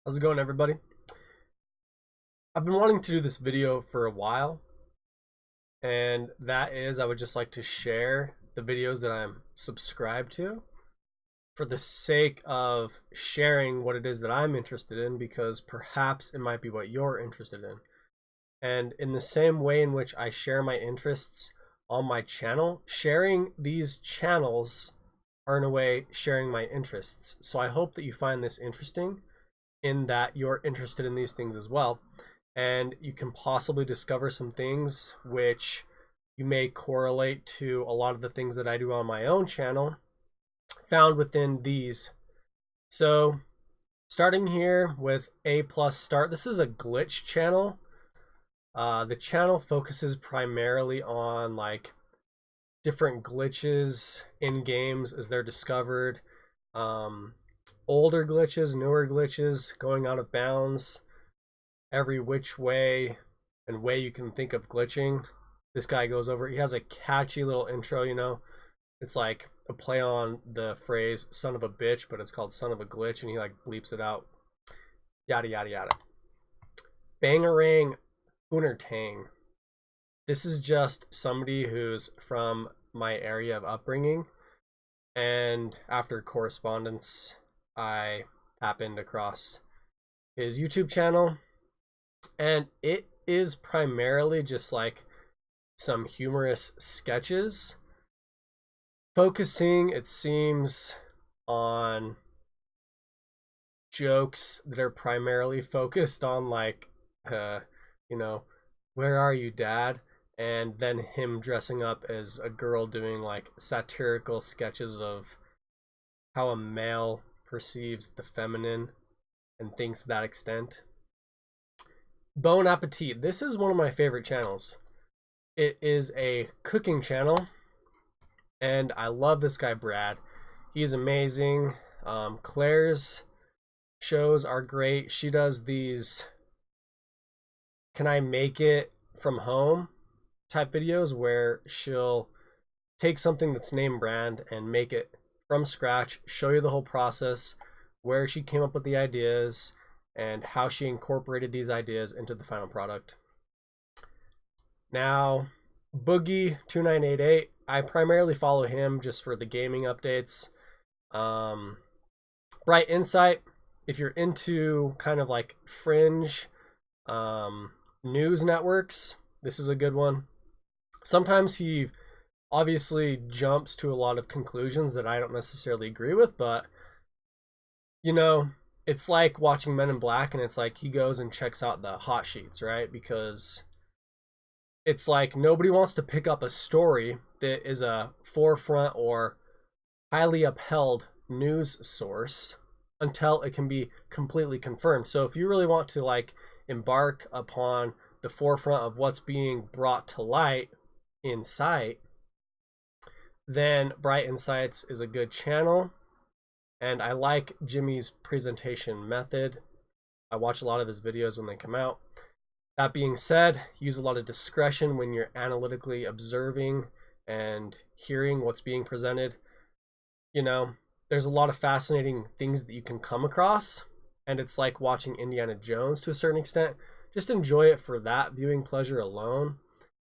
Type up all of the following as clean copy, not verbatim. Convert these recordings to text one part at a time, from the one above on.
How's it going, everybody? I've been wanting to do this video for a while, and that is I would just like to share the videos that I'm subscribed to for the sake of sharing what it is that I'm interested in, because perhaps it might be what you're interested in. And in the same way in which I share my interests on my channel, sharing these channels are in a way sharing my interests. So I hope that you find this interesting, in that you're interested in these things as well, and you can possibly discover some things which you may correlate to a lot of the things that I do on my own channel found within these. So starting here with A plus start, this is a glitch channel. The channel focuses primarily on like different glitches in games as they're discovered, older glitches, newer glitches, going out of bounds, every which way and way you can think of glitching. This guy goes over. He has a catchy little intro, you know. It's like a play on the phrase son of a bitch, but it's called son of a glitch, and he like bleeps it out. Yada yada yada. Bangarang Unertang. This is just somebody who's from my area of upbringing, and after correspondence I happened across his YouTube channel, and it is primarily just like some humorous sketches, focusing, it seems, on jokes that are primarily focused on like, you know, where are you, dad? And then him dressing up as a girl doing like satirical sketches of how a male perceives the feminine and things to that extent. Bon Appetit. This is one of my favorite channels. It is a cooking channel, and I love this guy, Brad. He's amazing. Claire's shows are great. She does these can I make it from home type videos where she'll take something that's name brand and make it from scratch, show you the whole process, where she came up with the ideas, and how she incorporated these ideas into the final product. Now, Boogie2988, I primarily follow him just for the gaming updates. Bright Insight, if you're into kind of like fringe news networks, this is a good one. Sometimes he obviously jumps to a lot of conclusions that I don't necessarily agree with, but you know, it's like watching Men in Black, and it's like he goes and checks out the hot sheets, right? Because it's like nobody wants to pick up a story that is a forefront or highly upheld news source until it can be completely confirmed. So if you really want to like embark upon the forefront of what's being brought to light in sight, then Bright Insights is a good channel. And I like Jimmy's presentation method. I watch a lot of his videos when they come out. That being said, use a lot of discretion when you're analytically observing and hearing what's being presented. You know, there's a lot of fascinating things that you can come across, and it's like watching Indiana Jones to a certain extent. Just enjoy it for that viewing pleasure alone,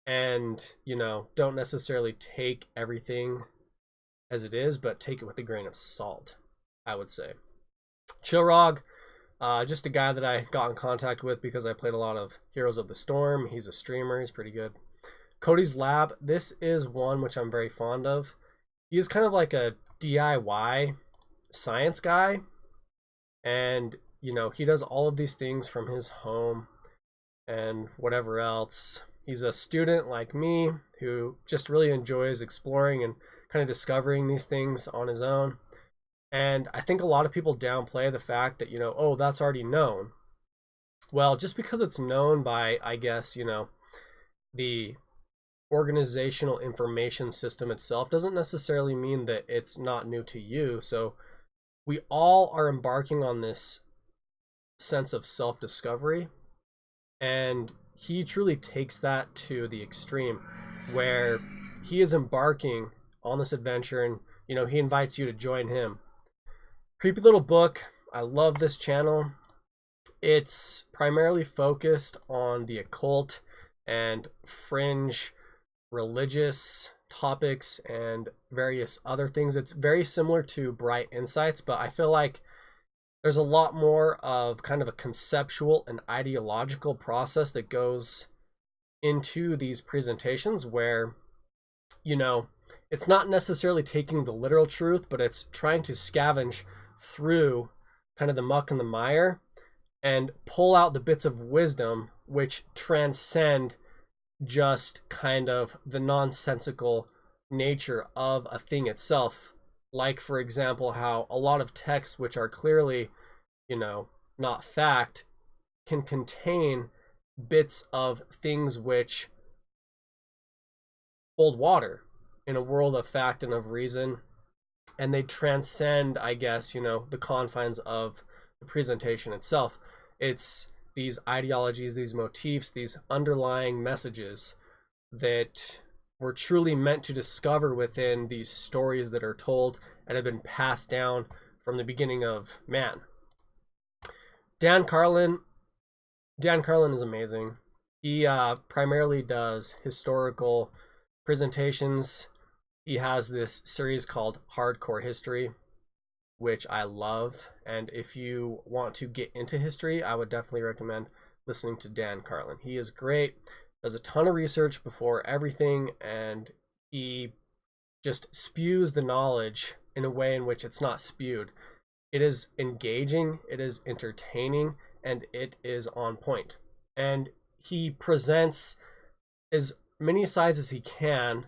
and, you know, don't necessarily take everything as it is, but take it with a grain of salt, I would say. Chillrog, just a guy that I got in contact with because I played a lot of Heroes of the Storm. He's a streamer. He's pretty good. Cody's Lab. This is one which I'm very fond of. He is kind of like a DIY science guy. And, you know, he does all of these things from his home and whatever else. He's a student like me who just really enjoys exploring and kind of discovering these things on his own. And I think a lot of people downplay the fact that, you know, oh, that's already known. Well, just because it's known by, I guess, you know, the organizational information system itself doesn't necessarily mean that it's not new to you. So we all are embarking on this sense of self-discovery, and he truly takes that to the extreme, where he is embarking on this adventure, and, you know, he invites you to join him. Creepy Little Book. I love this channel. It's primarily focused on the occult and fringe religious topics and various other things. It's very similar to Bright Insights, but I feel like there's a lot more of kind of a conceptual and ideological process that goes into these presentations where, you know, it's not necessarily taking the literal truth, but it's trying to scavenge through kind of the muck and the mire and pull out the bits of wisdom which transcend just kind of the nonsensical nature of a thing itself. Like, for example, how a lot of texts which are clearly, you know, not fact can contain bits of things which hold water in a world of fact and of reason, and they transcend, I guess, you know, the confines of the presentation itself. It's these ideologies, these motifs, these underlying messages that we're truly meant to discover within these stories that are told and have been passed down from the beginning of man. Dan Carlin is amazing. He primarily does historical presentations. He has this series called Hardcore History, which I love. And if you want to get into history, I would definitely recommend listening to Dan Carlin. He is great, does a ton of research before everything, and he just spews the knowledge in a way in which it's not spewed. It is engaging, it is entertaining, and it is on point. And he presents as many sides as he can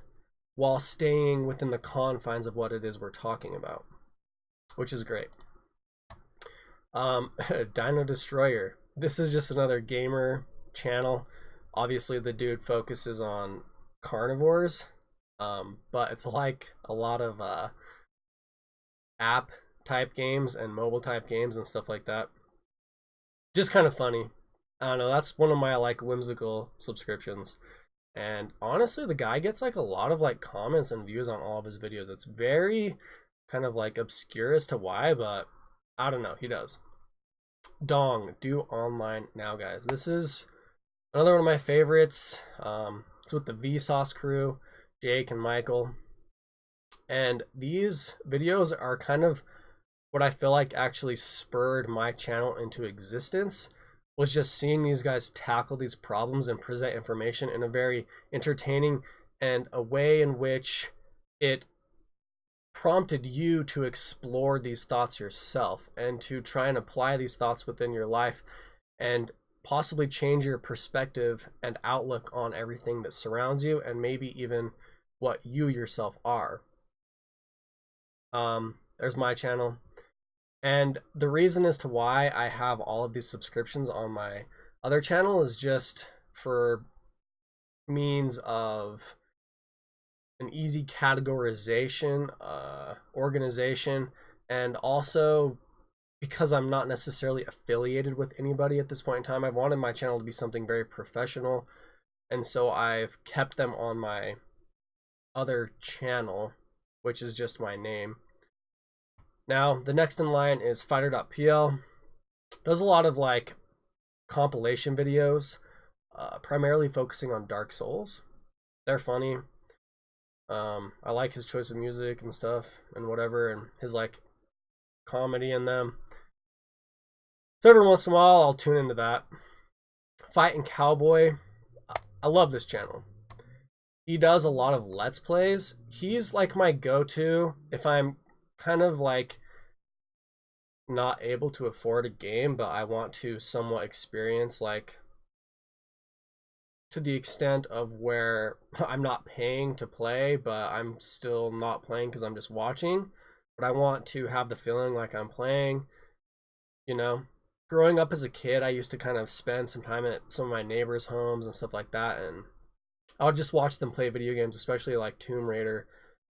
while staying within the confines of what it is we're talking about, which is great. Dino Destroyer. This is just another gamer channel. Obviously, the dude focuses on carnivores, but it's like a lot of app type games and mobile type games and stuff like that. Just kind of funny. I don't know, that's one of my like whimsical subscriptions. And honestly, the guy gets like a lot of like comments and views on all of his videos. It's very kind of like obscure as to why, but I don't know, he does. Dong, do online now, guys. This is another one of my favorites. It's with the Vsauce crew, Jake and Michael. And these videos are kind of what I feel like actually spurred my channel into existence, was just seeing these guys tackle these problems and present information in a very entertaining and a way in which it prompted you to explore these thoughts yourself and to try and apply these thoughts within your life and possibly change your perspective and outlook on everything that surrounds you and maybe even what you yourself are. There's my channel. And the reason as to why I have all of these subscriptions on my other channel is just for means of an easy categorization, organization, and also because I'm not necessarily affiliated with anybody at this point in time. I wanted my channel to be something very professional, and so I've kept them on my other channel, which is just my name. Now, the next in line is Fighter.pl. Does a lot of like compilation videos, primarily focusing on Dark Souls. They're funny. I like his choice of music and stuff and whatever, and his like comedy in them. So every once in a while, I'll tune into that. Fight and Cowboy. I love this channel. He does a lot of Let's Plays. He's like my go-to if I'm kind of like not able to afford a game, but I want to somewhat experience, like, to the extent of where I'm not paying to play, but I'm still not playing because I'm just watching. But I want to have the feeling like I'm playing, you know. Growing up as a kid, I used to kind of spend some time at some of my neighbors' homes and stuff like that, and I would just watch them play video games, especially like Tomb Raider.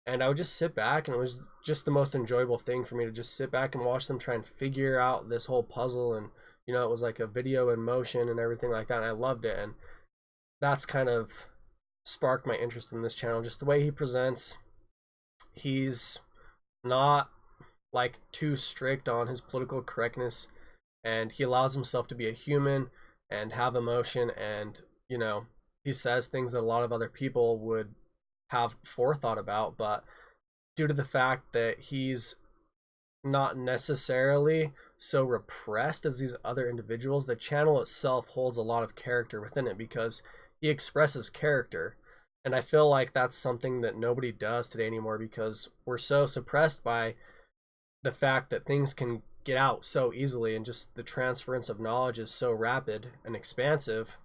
And I would just sit back, and it was just the most enjoyable thing for me to just sit back and watch them try and figure out this whole puzzle. And, you know, it was like a video in motion and everything like that, and I loved it. And that's kind of sparked my interest in this channel. Just the way he presents. He's not like too strict on his political correctness and he allows himself to be a human and have emotion, and you know, he says things that a lot of other people would have forethought about, but due to the fact that he's not necessarily so repressed as these other individuals, the channel itself holds a lot of character within it because he expresses character. And I feel like that's something that nobody does today anymore, because we're so suppressed by the fact that things can get out so easily, and just the transference of knowledge is so rapid and expansive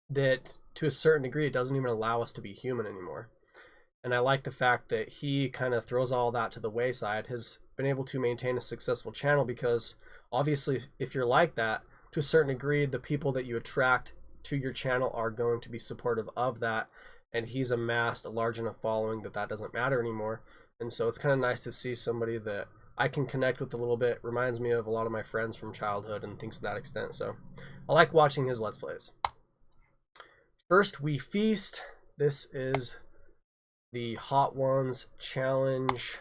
that to a certain degree it doesn't even allow us to be human anymore. And I like the fact that he kind of throws all that to the wayside, has been able to maintain a successful channel, because obviously if you're like that, to a certain degree, the people that you attract to your channel are going to be supportive of that, and he's amassed a large enough following that that doesn't matter anymore. And so it's kind of nice to see somebody that I can connect with a little bit. Reminds me of a lot of my friends from childhood and things to that extent. So I like watching his Let's Plays. First We Feast. This is the Hot Ones Challenge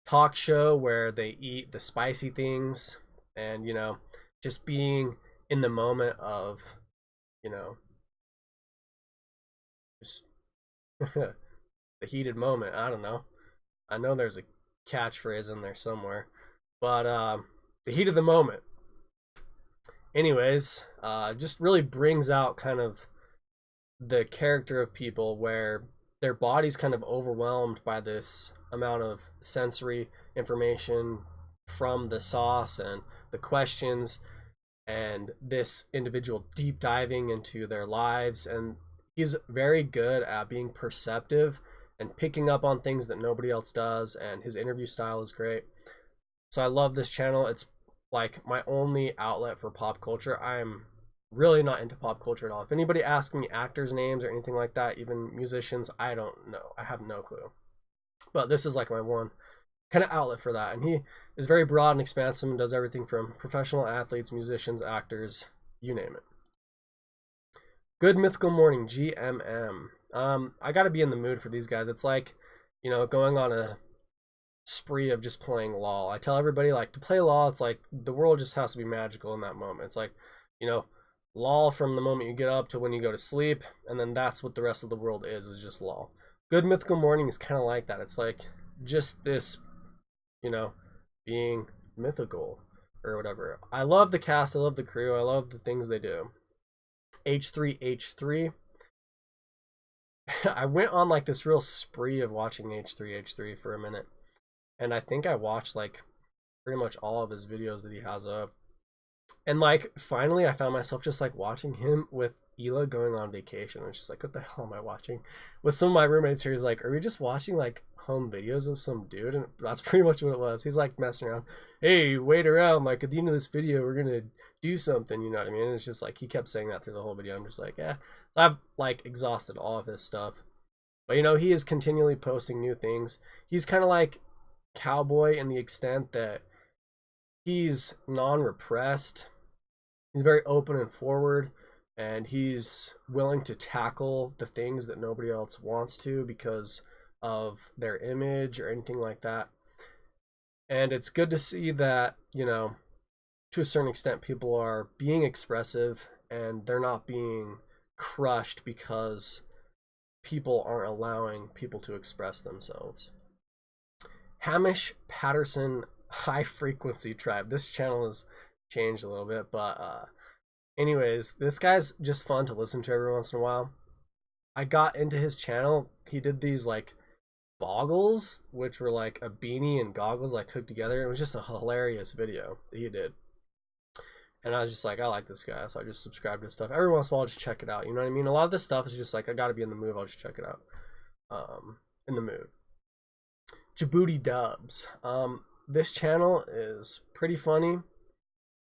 talk show where they eat the spicy things, and you know, just being in the moment of, you know, just the heated moment. I don't know. I know there's a catchphrase in there somewhere, but the heat of the moment. Anyways, just really brings out kind of the character of people where their body's kind of overwhelmed by this amount of sensory information from the sauce and the questions, and this individual deep diving into their lives. And he's very good at being perceptive and picking up on things that nobody else does, and his interview style is great. So I love this channel. It's like my only outlet for pop culture. I'm really not into pop culture at all. If anybody asks me actors' names or anything like that, even musicians, I don't know. I have no clue. But this is like my one kind of outlet for that. And he is very broad and expansive and does everything from professional athletes, musicians, actors, you name it. Good Mythical Morning, GMM. I gotta be in the mood for these guys. It's like, you know, going on a spree of just playing LOL. I tell everybody, like, to play LOL, it's like the world just has to be magical in that moment. It's like, you know, LOL from the moment you get up to when you go to sleep, and then that's what the rest of the world is just LOL. Good Mythical Morning is kind of like that. It's like just this, you know, being mythical or whatever. I love the cast, I love the crew, I love the things they do. H3H3. I went on like this real spree of watching H3H3 for a minute, and I think I watched like pretty much all of his videos that he has up. And like finally I found myself just like watching him with Hila going on vacation. I'm just like, what the hell am I watching? With some of my roommates here, he's like, are we just watching like home videos of some dude? And that's pretty much what it was. He's like messing around. Hey, wait around, like at the end of this video we're gonna do something, you know what I mean? And it's just like he kept saying that through the whole video. I'm just like, yeah. I've like exhausted all of his stuff. But you know, he is continually posting new things. He's kind of like Cowboy in the extent that he's non-repressed. He's very open and forward, and he's willing to tackle the things that nobody else wants to because of their image or anything like that. And it's good to see that, you know, to a certain extent, people are being expressive and they're not being crushed because people aren't allowing people to express themselves. Hamish Patterson High Frequency Tribe. This channel has changed a little bit, but anyways, this guy's just fun to listen to every once in a while. I got into his channel. He did these like boggles, which were like a beanie and goggles like hooked together. It was just a hilarious video that he did. And I was just like, I like this guy, so I just subscribed to his stuff. Every once in a while, I'll just check it out. You know what I mean? A lot of this stuff is just like, I gotta be in the mood, I'll just check it out. In the mood. Djibouti Dubs. This channel is pretty funny.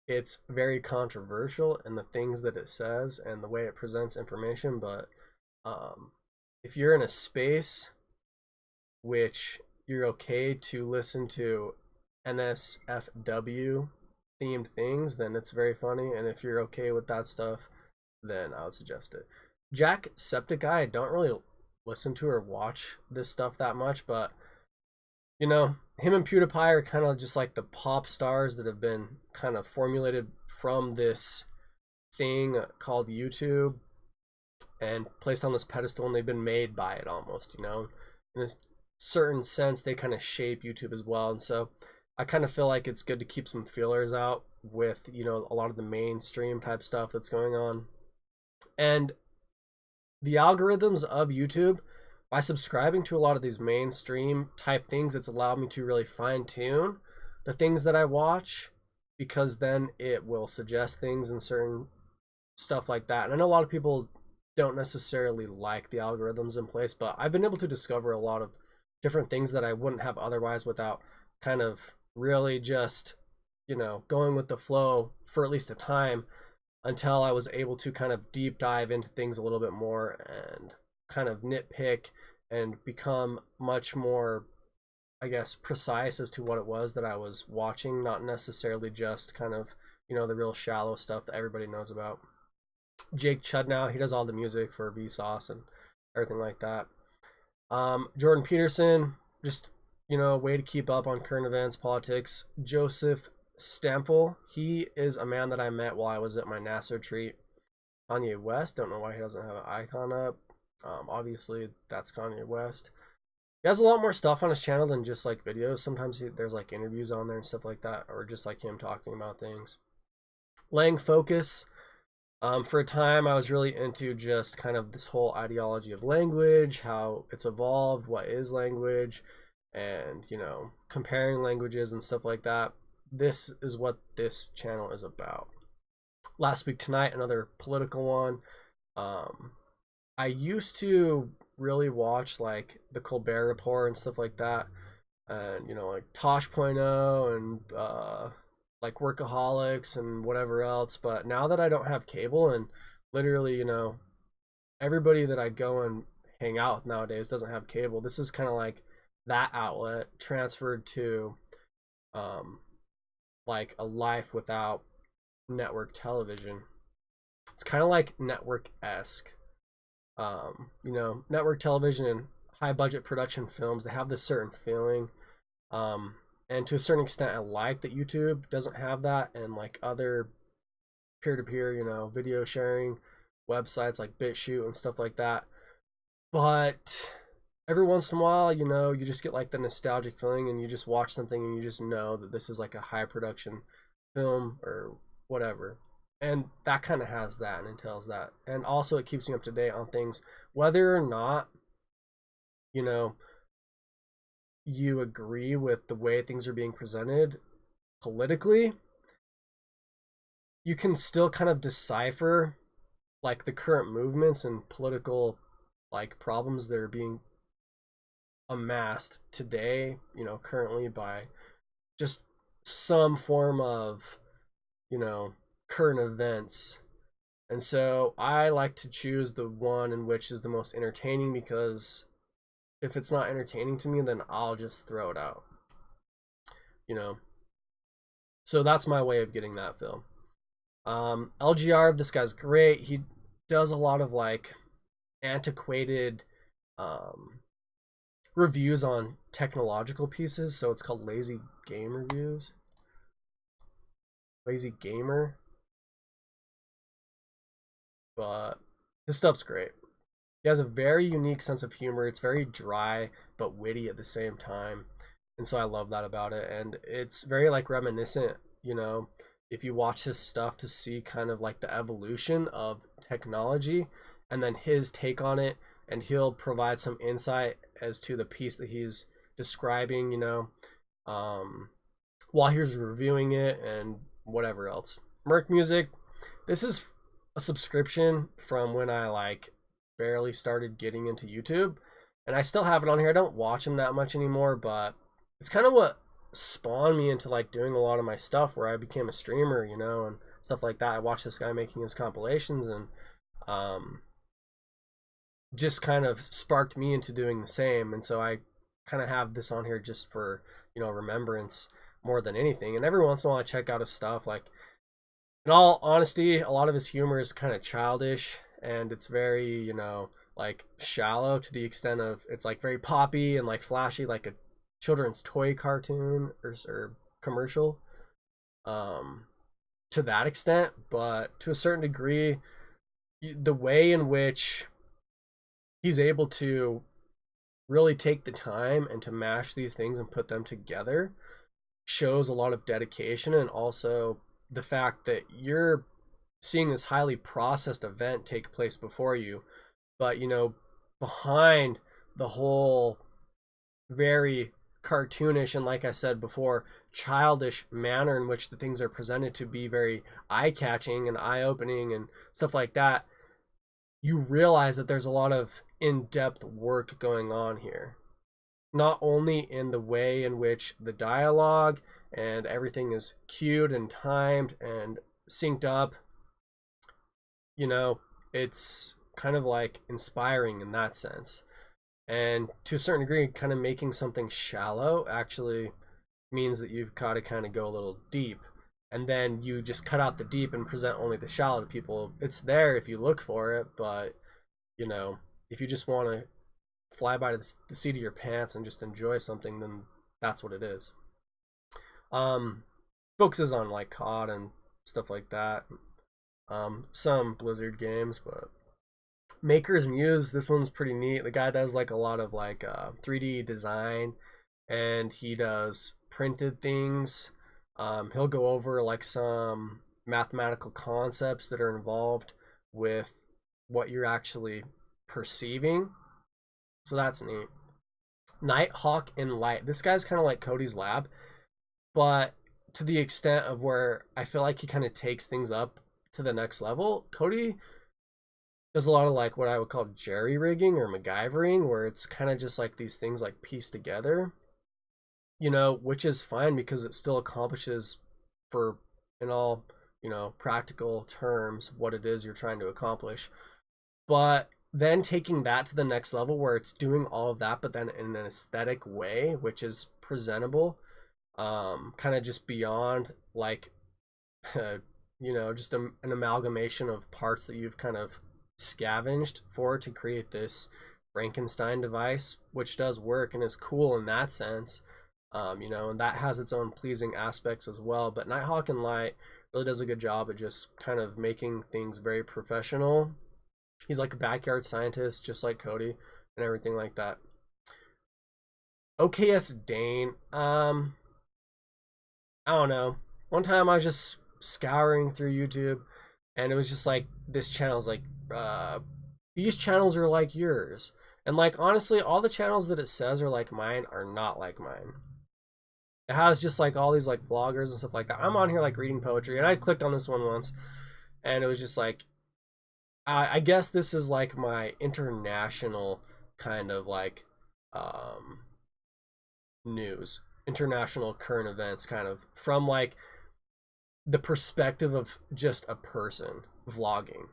It's very controversial in the things that it says and the way it presents information, but if you're in a space which you're okay to listen to NSFW themed things, then it's very funny. And if you're okay with that stuff, then I would suggest it. Jacksepticeye, I don't really listen to or watch this stuff that much, but you know, him and PewDiePie are kind of just like the pop stars that have been kind of formulated from this thing called YouTube and placed on this pedestal, and they've been made by it almost, you know. In a certain sense, they kind of shape YouTube as well. And so I kind of feel like it's good to keep some feelers out with, you know, a lot of the mainstream type stuff that's going on. And the algorithms of YouTube, by subscribing to a lot of these mainstream type things, it's allowed me to really fine tune the things that I watch, because then it will suggest things and certain stuff like that. And I know a lot of people don't necessarily like the algorithms in place, but I've been able to discover a lot of different things that I wouldn't have otherwise without kind of really just, you know, going with the flow for at least a time, until I was able to kind of deep dive into things a little bit more and kind of nitpick and become much more, I guess, precise as to what it was that I was watching, not necessarily just kind of, you know, the real shallow stuff that everybody knows about. Jake Chudnow, he does all the music for Vsauce and everything like that. Jordan Peterson, just, you know, way to keep up on current events, politics. Joseph Stample, he is a man that I met while I was at my NASA retreat. Kanye West, don't know why he doesn't have an icon up. Obviously, that's Kanye West. He has a lot more stuff on his channel than just like videos. Sometimes there's like interviews on there and stuff like that, or just like him talking about things. Lang Focus. For a time, I was really into just kind of this whole ideology of language, how it's evolved, what is language, and, you know, comparing languages and stuff like that. This is what this channel is about. Last Week Tonight, another political one. I used to really watch like the Colbert Report and stuff like that, and, you know, like Tosh.0 and like Workaholics and whatever else. But now that I don't have cable, and literally, you know, everybody that I go and hang out with nowadays doesn't have cable, this is kind of like that outlet transferred to like a life without network television. It's kind of like network-esque. You know, network television and high budget production films, they have this certain feeling. And to a certain extent, I like that YouTube doesn't have that, and like other peer-to-peer, you know, video sharing websites like BitChute and stuff like that. But every once in a while, you know, you just get like the nostalgic feeling, and you just watch something and you just know that this is like a high production film or whatever. And that kind of has that and entails that. And also it keeps me up to date on things, whether or not, you know, you agree with the way things are being presented politically. You can still kind of decipher like the current movements and political like problems that are being amassed today, you know, currently, by just some form of, you know, current events. And so I like to choose the one in which is the most entertaining, because if it's not entertaining to me, then I'll just throw it out, you know. So that's my way of getting that film. LGR, this guy's great. He does a lot of like antiquated reviews on technological pieces, so it's called Lazy Game Reviews. Lazy Gamer. But this stuff's great. He has a very unique sense of humor. It's very dry but witty at the same time, and so I love that about it. And it's very like reminiscent, you know, if you watch his stuff, to see kind of like the evolution of technology and then his take on it, and he'll provide some insight as to the piece that he's describing, you know, while he was reviewing it and whatever else. Merc Music, this is a subscription from when I like barely started getting into YouTube, and I still have it on here. I don't watch him that much anymore, but it's kind of what spawned me into like doing a lot of my stuff, where I became a streamer, you know, and stuff like that. I watched this guy making his compilations, and just kind of sparked me into doing the same. And so I kind of have this on here just for, you know, remembrance more than anything. And every once in a while I check out his stuff. Like, in all honesty, a lot of his humor is kind of childish, and it's very, you know, like shallow, to the extent of it's like very poppy and like flashy, like a children's toy cartoon or commercial, um, to that extent, but to a certain degree, the way in which he's able to really take the time and to mash these things and put them together shows a lot of dedication, and also the fact that you're seeing this highly processed event take place before you, but behind the whole very cartoonish and, like I said before, childish manner in which the things are presented to be very eye-catching and eye-opening and stuff like that, you realize that there's a lot of in-depth work going on here, not only in the way in which the dialogue and everything is cued and timed and synced up. It's kind of like inspiring in that sense. And to a certain degree, kind of making something shallow actually means that you've got to kind of go a little deep. And then you just cut out the deep and present only the shallow to people. It's there if you look for it, but if you just want to fly by the seat of your pants and just enjoy something, then that's what it is. Focuses on like COD and stuff like that. Some Blizzard games, but Maker's Muse, this one's pretty neat. The guy does like a lot of like 3D design, and he does printed things. He'll go over like some mathematical concepts that are involved with what you're actually perceiving. So that's neat. Nighthawk in Light. This guy's kind of like Cody's Lab, but to the extent of where I feel like he kind of takes things up to the next level. Cody does a lot of like what I would call jerry rigging or MacGyvering, where it's kind of just like these things like pieced together, which is fine because it still accomplishes, for in all practical terms, what it is you're trying to accomplish. But then taking that to the next level where it's doing all of that, but then in an aesthetic way, which is presentable, kind of just beyond like just an amalgamation of parts that you've kind of scavenged for to create this Frankenstein device, which does work and is cool in that sense. And that has its own pleasing aspects as well. But Nighthawk and Light really does a good job at just kind of making things very professional. He's like a backyard scientist, just like Cody, and everything like that. OKS Dane, I don't know. One time I was just scouring through YouTube, and it was just like, this channel's like, these channels are like yours. And like, honestly, all the channels that it says are like mine are not like mine. It has just like all these like vloggers and stuff like that. I'm on here like reading poetry, and I clicked on this one once, and it was just like, I guess this is like my international kind of like news, international current events, kind of from like the perspective of just a person vlogging.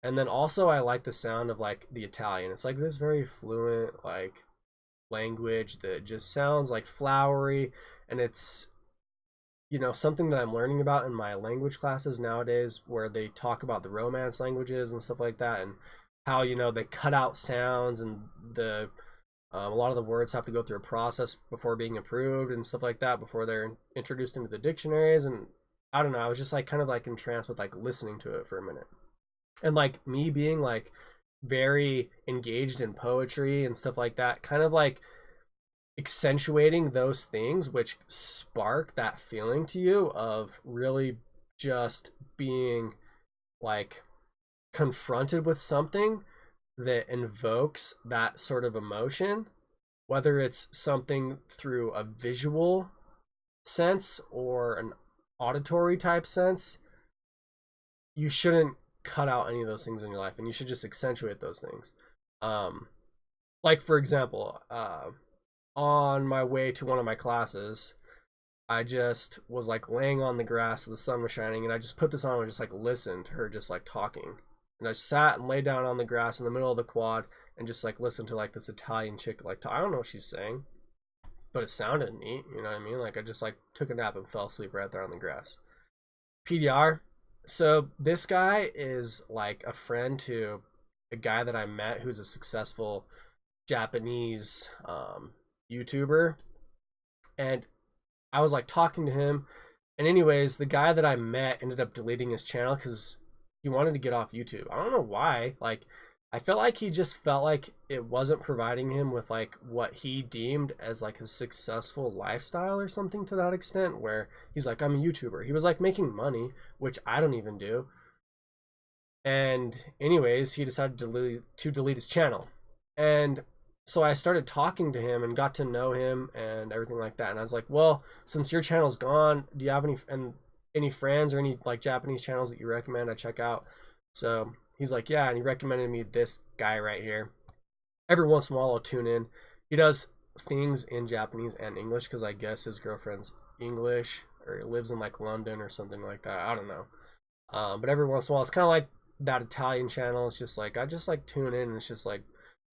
And then also I like the sound of like the Italian. It's like this very fluent like language that just sounds like flowery, and it's something that I'm learning about in my language classes nowadays, where they talk about the Romance languages and stuff like that, and how they cut out sounds, and the a lot of the words have to go through a process before being approved and stuff like that before they're introduced into the dictionaries. And I don't know, I was just like kind of like entranced with like listening to it for a minute, and like me being like very engaged in poetry and stuff like that, kind of like accentuating those things which spark that feeling to you of really just being like confronted with something that invokes that sort of emotion, whether it's something through a visual sense or an auditory type sense. You shouldn't cut out any of those things in your life, and you should just accentuate those things. Like for example, on my way to one of my classes, I just was like laying on the grass, the sun was shining, and I just put this on and just like listened to her just like talking. And I sat and lay down on the grass in the middle of the quad and just like listened to like this Italian chick like I don't know what she's saying, but it sounded neat, you know what I mean? Like I just like took a nap and fell asleep right there on the grass. PDR. So this guy is like a friend to a guy that I met who's a successful Japanese YouTuber, And I was like talking to him, and anyways, the guy that I met ended up deleting his channel because he wanted to get off YouTube. I don't know why. Like, I felt like he just felt like it wasn't providing him with like what he deemed as like a successful lifestyle or something to that extent, where he's like, I'm a YouTuber. He was like making money, which I don't even do. And anyways, he decided to delete his channel. And so I started talking to him and got to know him and everything like that. And I was like, well, since your channel's gone, do you have any friends or any like Japanese channels that you recommend I check out? So he's like, yeah, and he recommended me this guy right here. Every once in a while I'll tune in. He does things in Japanese and English because I guess his girlfriend's English or he lives in like London or something like that. I don't know. But every once in a while, it's kind of like that Italian channel. It's just like I just like tune in, and it's just like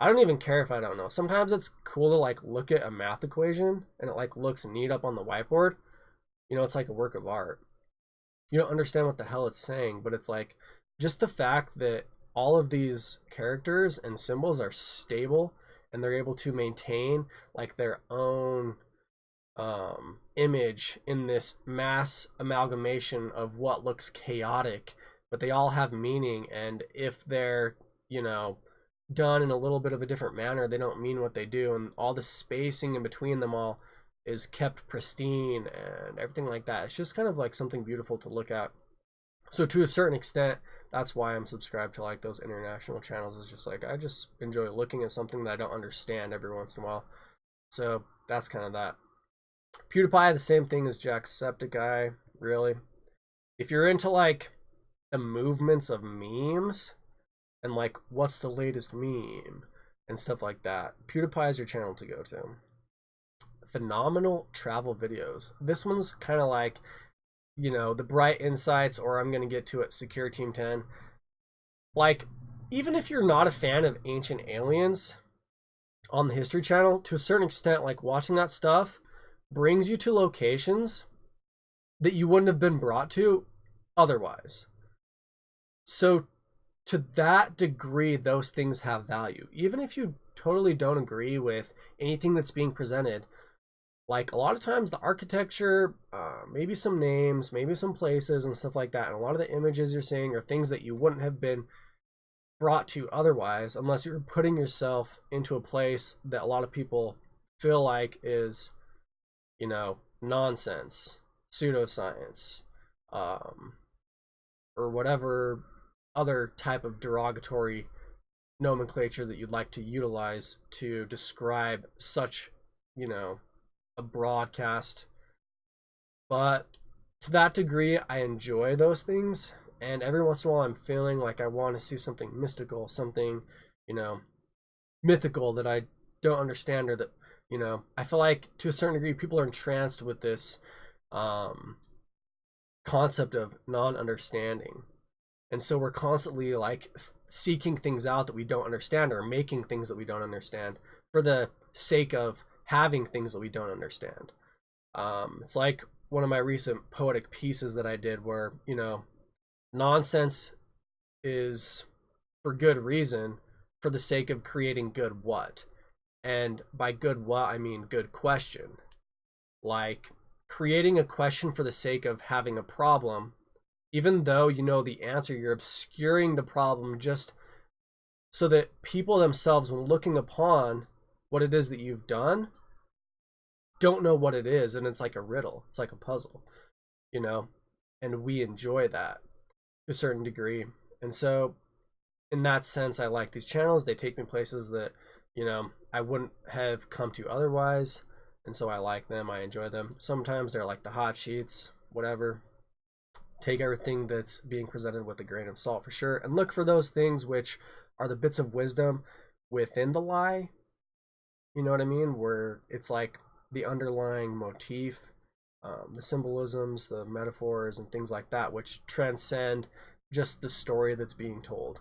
I don't even care if I don't know. Sometimes it's cool to like look at a math equation and it like looks neat up on the whiteboard. You know, it's like a work of art. You don't understand what the hell it's saying, but it's like just the fact that all of these characters and symbols are stable and they're able to maintain like their own image in this mass amalgamation of what looks chaotic, but they all have meaning. And if they're, you know, done in a little bit of a different manner, they don't mean what they do. And all the spacing in between them all is kept pristine and everything like that. It's just kind of like something beautiful to look at. So to a certain extent, that's why I'm subscribed to like those international channels. Is just like I just enjoy looking at something that I don't understand every once in a while. So that's kind of that. PewDiePie, the same thing as Jacksepticeye, really. If you're into like the movements of memes and like what's the latest meme and stuff like that, PewDiePie is your channel to go to. Phenomenal travel videos. This one's kind of like, you know, the Bright Insights, or I'm going to get to it, Secure Team 10. Like, even if you're not a fan of Ancient Aliens on the History Channel, to a certain extent, like watching that stuff brings you to locations that you wouldn't have been brought to otherwise. So to that degree, those things have value. Even if you totally don't agree with anything that's being presented, like a lot of times the architecture, maybe some names, maybe some places and stuff like that, and a lot of the images you're seeing are things that you wouldn't have been brought to otherwise, unless you're putting yourself into a place that a lot of people feel like is, you know, nonsense, pseudoscience, or whatever other type of derogatory nomenclature that you'd like to utilize to describe such, you know, a broadcast. But to that degree, I enjoy those things, and every once in a while I'm feeling like I want to see something mystical, something, you know, mythical that I don't understand, or that, you know, I feel like to a certain degree people are entranced with this concept of non-understanding, and so we're constantly like seeking things out that we don't understand, or making things that we don't understand for the sake of having things that we don't understand. It's like one of my recent poetic pieces that I did where, you know, nonsense is for good reason, for the sake of creating good what. And by good what, I mean good question. Like creating a question for the sake of having a problem, even though you know the answer, you're obscuring the problem just so that people themselves, when looking upon what it is that you've done, don't know what it is. And it's like a riddle, it's like a puzzle, you know, and we enjoy that to a certain degree. And so in that sense, I like these channels. They take me places that, you know, I wouldn't have come to otherwise, and so I like them, I enjoy them. Sometimes they're like the hot sheets, whatever. Take everything that's being presented with a grain of salt for sure, and look for those things which are the bits of wisdom within the lie, you know what I mean, where it's like the underlying motif, the symbolisms, the metaphors, and things like that, which transcend just the story that's being told,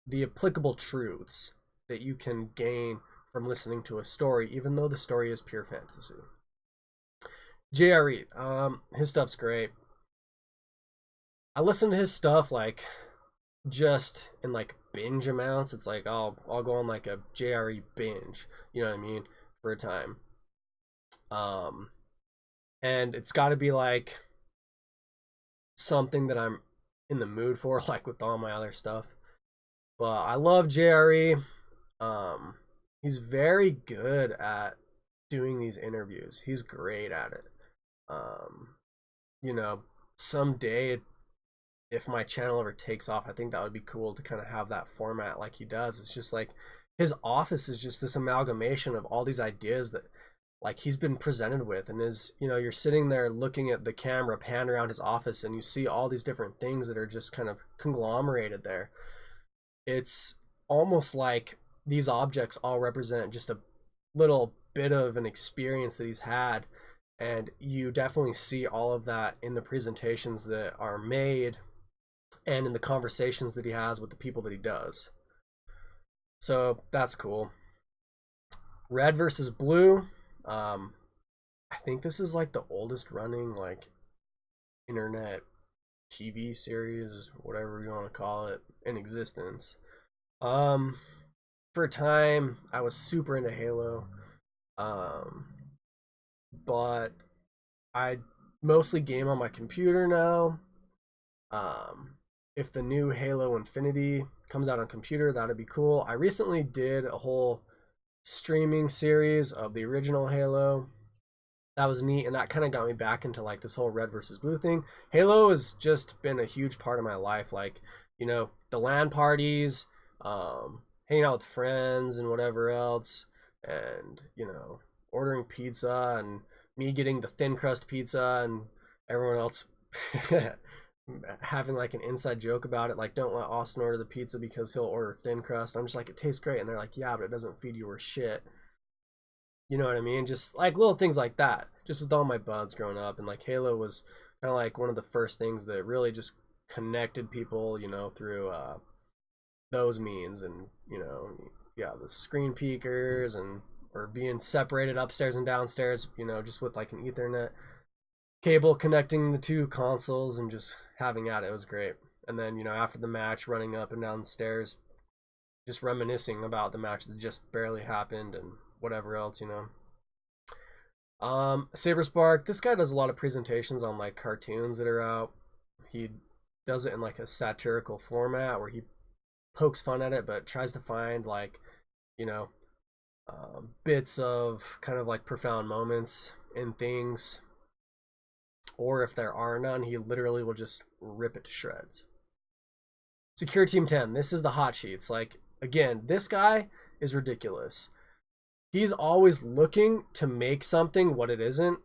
the applicable truths that you can gain from listening to a story, even though the story is pure fantasy. JRE, his stuff's great. I listen to his stuff like just in like binge amounts. It's like I'll go on like a JRE binge, you know what I mean, for a time. and it's got to be like something that I'm in the mood for, like with all my other stuff. But I love JRE. Um, he's very good at doing these interviews. He's great at it. Um, you know, someday if my channel ever takes off, I think that would be cool to kind of have that format like he does. It's just like his office is just this amalgamation of all these ideas that like he's been presented with, and is, you know, you're sitting there looking at the camera pan around his office and you see all these different things that are just kind of conglomerated there. It's almost like these objects all represent just a little bit of an experience that he's had, and you definitely see all of that in the presentations that are made and in the conversations that he has with the people that he does. So that's cool. Red versus Blue. I think this is like the oldest running like internet TV series, whatever you want to call it, in existence. Um, for a time, I was super into Halo, um, but I mostly game on my computer now. Um, if the new Halo Infinity comes out on computer, that'd be cool. I recently did a whole streaming series of the original Halo. That was neat, and that kind of got me back into like this whole red versus blue thing. Halo has just been a huge part of my life, like, you know, the LAN parties, hanging out with friends and whatever else, and, you know, ordering pizza and me getting the thin crust pizza and everyone else having like an inside joke about it, like, don't let Austin order the pizza because he'll order thin crust. I'm just like, it tastes great, and they're like, yeah, but it doesn't feed you worth shit. You know what I mean? Just like little things like that. Just with all my buds growing up, and like Halo was kind of like one of the first things that really just connected people, you know, through those means, and, you know, yeah, the screen peekers, and or being separated upstairs and downstairs, you know, just with like an Ethernet cable connecting the two consoles and just having at it. It was great. And then, you know, after the match, running up and down the stairs, just reminiscing about the match that just barely happened and whatever else, you know. Saber Spark, this guy does a lot of presentations on like cartoons that are out. He does it in like a satirical format where he pokes fun at it, but tries to find like, you know, bits of kind of like profound moments in things. Or if there are none, he literally will just rip it to shreds. Secure Team 10, this is the hot sheets. Like, again, this guy is ridiculous. He's always looking to make something what it isn't.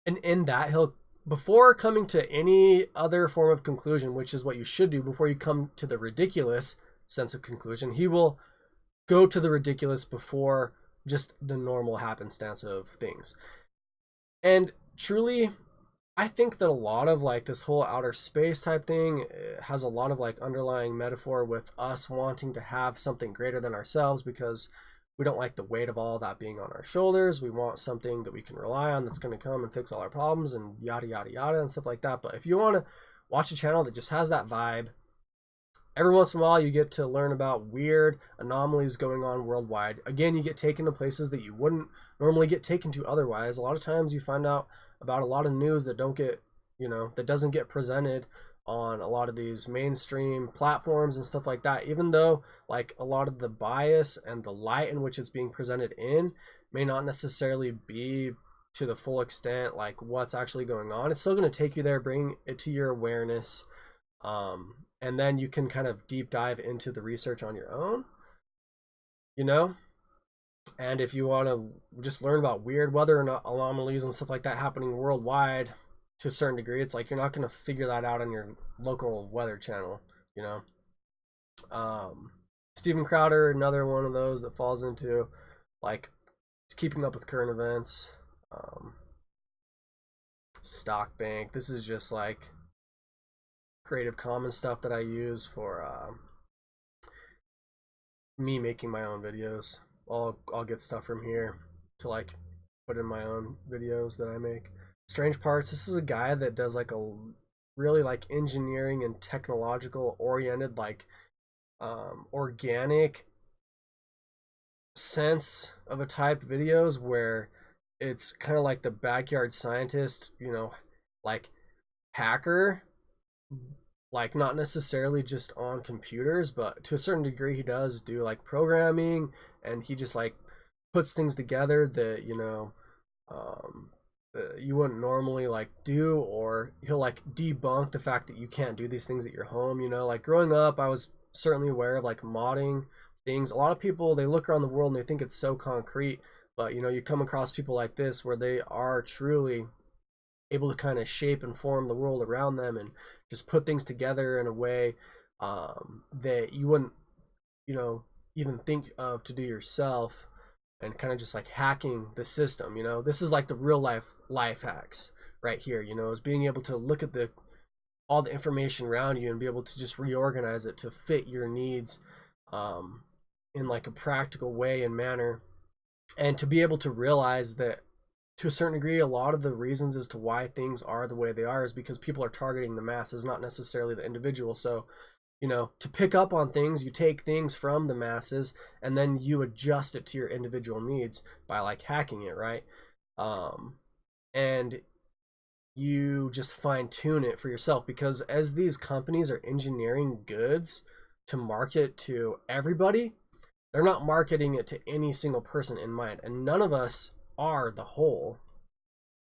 And in that, he'll, before coming to any other form of conclusion, which is what you should do before you come to the ridiculous sense of conclusion, he will go to the ridiculous before just the normal happenstance of things. And truly, I think that a lot of like this whole outer space type thing has a lot of like underlying metaphor with us wanting to have something greater than ourselves, because we don't like the weight of all that being on our shoulders. We want something that we can rely on that's going to come and fix all our problems and yada, yada, yada, and stuff like that. But if you want to watch a channel that just has that vibe, every once in a while you get to learn about weird anomalies going on worldwide. Again, you get taken to places that you wouldn't normally get taken to otherwise. A lot of times you find out about a lot of news that don't get, you know, that doesn't get presented on a lot of these mainstream platforms and stuff like that, even though like a lot of the bias and the light in which it's being presented in may not necessarily be to the full extent like what's actually going on. It's still going to take you there, bring it to your awareness, and then you can kind of deep dive into the research on your own, you know. And if you want to just learn about weird weather and anomalies and stuff like that happening worldwide to a certain degree, it's like you're not going to figure that out on your local weather channel, you know. Steven Crowder, another one of those that falls into like keeping up with current events. Stock Bank, this is just like Creative Commons stuff that I use for me making my own videos. I'll get stuff from here to like put in my own videos that I make. Strange Parts, this is a guy that does like a really like engineering and technological oriented like organic sense of a type videos where it's kind of like the backyard scientist, like hacker, like not necessarily just on computers, but to a certain degree he does do like programming, and he just like puts things together that, um, you wouldn't normally like do, or he'll like debunk the fact that you can't do these things at your home. Like growing up, I was certainly aware of like modding things. A lot of people, they look around the world and they think it's so concrete, but you come across people like this where they are truly able to kind of shape and form the world around them and just put things together in a way that you wouldn't, you know, even think of to do yourself, and kind of just like hacking the system. This is like the real life hacks right here, is being able to look at the all the information around you and be able to just reorganize it to fit your needs, um, in like a practical way and manner, and to be able to realize that to a certain degree a lot of the reasons as to why things are the way they are is because people are targeting the masses, not necessarily the individual. So to pick up on things, you take things from the masses and then you adjust it to your individual needs by like hacking it, right? And you just fine tune it for yourself, because as these companies are engineering goods to market to everybody, they're not marketing it to any single person in mind, and none of us are the whole,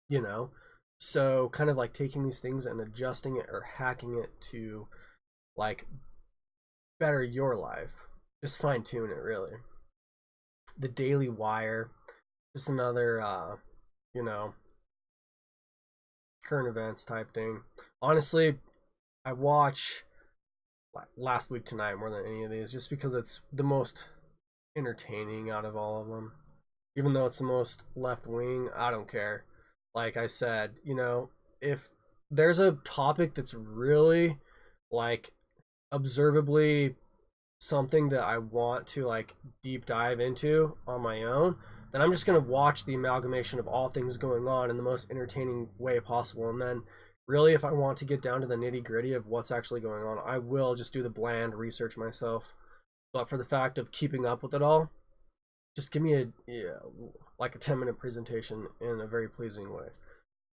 you know. So kind of like taking these things and adjusting it or hacking it to like better your life, just fine tune it really. The Daily Wire, just another you know current events type thing. Honestly, I watch Last Week Tonight more than any of these, just because it's the most entertaining out of all of them. Even though it's the most left wing, I don't care. Like I said, if there's a topic that's really like observably something that I want to like deep dive into on my own, then I'm just going to watch the amalgamation of all things going on in the most entertaining way possible. And then really, if I want to get down to the nitty gritty of what's actually going on, I will just do the bland research myself. But for the fact of keeping up with it all, just give me like a 10-minute presentation in a very pleasing way.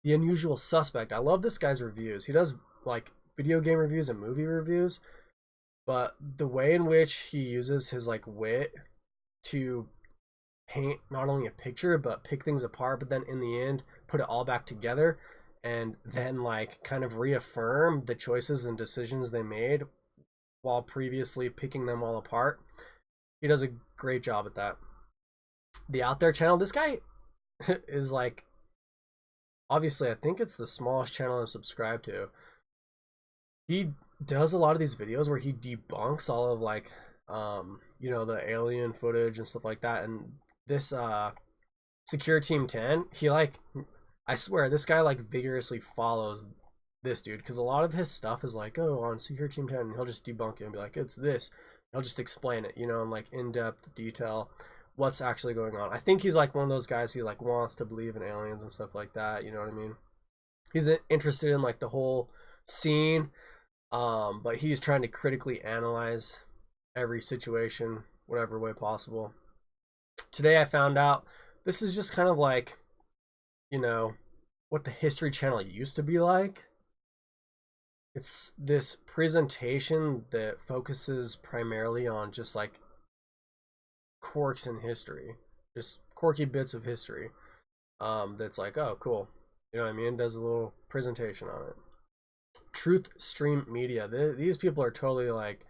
The Unusual Suspect, I love this guy's reviews. He does like video game reviews and movie reviews, but the way in which he uses his like wit to paint not only a picture but pick things apart, but then in the end put it all back together, and then like kind of reaffirm the choices and decisions they made while previously picking them all apart. He does a great job at that. The Out There channel, this guy is like, obviously I think it's the smallest channel I'm subscribed to. He does a lot of these videos where he debunks all of like the alien footage and stuff like that. And this Secure Team 10, he like, I swear this guy like vigorously follows this dude, because a lot of his stuff is like, oh, on Secure Team 10, and he'll just debunk it and be like, it's this. He'll just explain it, in like in-depth detail what's actually going on. I think he's like one of those guys who like wants to believe in aliens and stuff like that, you know what I mean? He's interested in like the whole scene, but he's trying to critically analyze every situation whatever way possible. Today I found out this is just kind of like, what the History Channel used to be like. It's this presentation that focuses primarily on just like quirks in history, just quirky bits of history. That's like, oh, cool. You know what I mean? Does a little presentation on it. Truth Stream Media. These people are totally like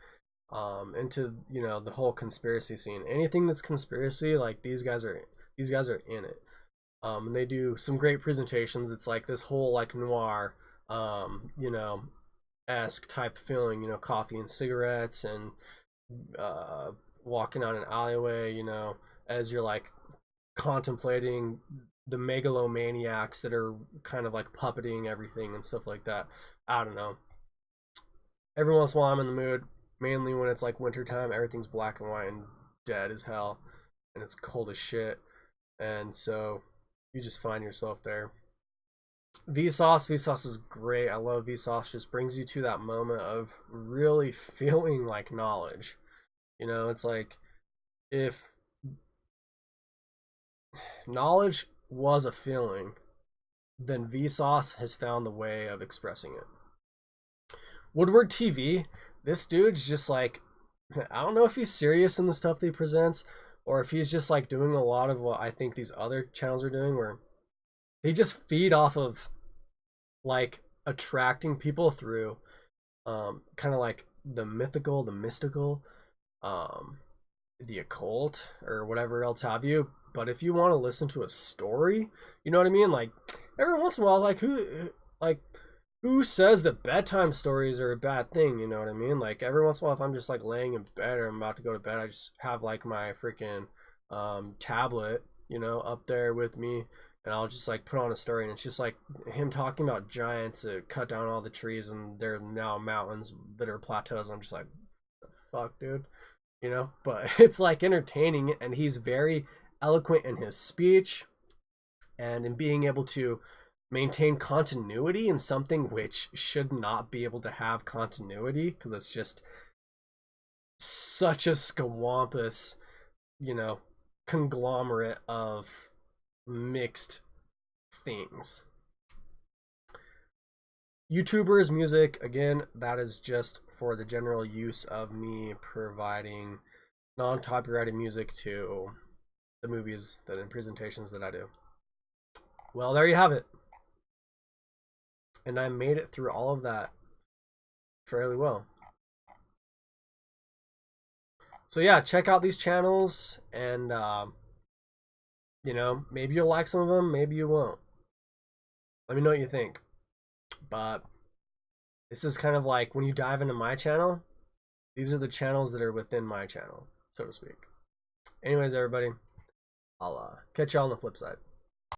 into the whole conspiracy scene. Anything that's conspiracy, like these guys are in it. And they do some great presentations. It's like this whole like noir, esque type feeling. Coffee and cigarettes, and walking on an alleyway. As you're like contemplating the megalomaniacs that are kind of like puppeting everything and stuff like that. I don't know. Every once in a while I'm in the mood, mainly when it's like wintertime, everything's black and white and dead as hell, and it's cold as shit. And so you just find yourself there. Vsauce is great. I love Vsauce. Just brings you to that moment of really feeling like knowledge. It's like if knowledge was a feeling, then Vsauce has found the way of expressing it. Woodward TV, this dude's just like, I don't know if he's serious in the stuff that he presents, or if he's just like doing a lot of what I think these other channels are doing, where they just feed off of like attracting people through kind of like the mythical, the mystical, the occult, or whatever else have you. But if you want to listen to a story, you know what I mean? Like every once in a while, who says that bedtime stories are a bad thing? You know what I mean? Like every once in a while, if I'm just like laying in bed or I'm about to go to bed, I just have like my freaking tablet, you know, up there with me, and I'll just like put on a story, and it's just like him talking about giants that cut down all the trees, and there are now mountains that are plateaus. I'm just like, fuck, dude, you know. But it's like entertaining, and he's very eloquent in his speech and in being able to maintain continuity in something which should not be able to have continuity, because it's just such a scawampus, you know, conglomerate of mixed things. YouTubers music, again, that is just for the general use of me providing non-copyrighted music to the movies and presentations that I do. Well, there you have it. And I made it through all of that fairly well. So yeah, check out these channels, and you know, maybe you'll like some of them, maybe you won't. Let me know what you think. But this is kind of like when you dive into my channel, these are the channels that are within my channel, so to speak. Anyways, everybody, I'll catch y'all on the flip side.